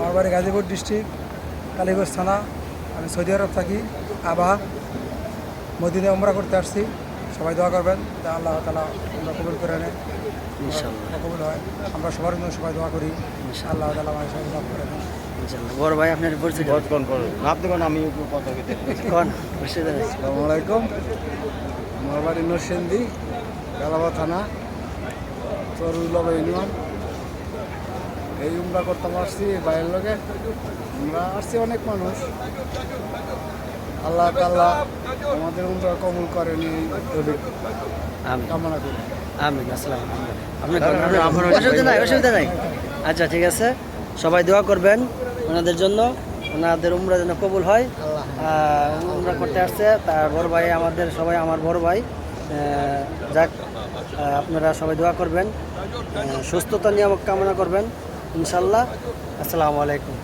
আমার বাড়ি গাজীপুর ডিস্ট্রিক্ট, কালীগঞ্জ থানা। আমি সৌদি আরব থাকি, আবাহা মদিনায় উমরা করতে আসছি। সবাই দোয়া করবেন যে আল্লাহ তাআলা উমরা কবুল করে নেন, ইনশাআল্লাহ কবুল হয়। আমরা সবার জন্য সবাই দোয়া করি, আল্লাহ তাআলা আমাদের সবাই দোয়া করে নেন। ইনশাআল্লাহ। বড় ভাই আপনার পরিচয় আমি কথা কোন পরিচয় দেন? আসসালামু আলাইকুম। আমার বাড়ি নরসিংদী, গালাবা থানা, চরুল্লাহ ইউনিয়ন। এই উমরা করতাম আসছি বাইরের লোকে। আমরা আসছি অনেক মানুষ। আল্লাহ তাআলা আমাদের উমরা কবুল করেন এই আমিন কামনা করি। আমিন। আসসালামু আলাইকুম। অসুবিধা নাই, অসুবিধা নাই। আচ্ছা ঠিক আছে, সবাই দোয়া করবেন ওনাদের জন্য, ওনাদের উমরা যেন কবুল হয়। উমরা করতে আসছে তার বড় ভাই, আমাদের সবাই আমার বড় ভাই। যাক, আপনারা সবাই দোয়া করবেন, সুস্থতা নিয়ামক কামনা করবেন ইনশাল্লাহ। আসসালামু আলাইকুম।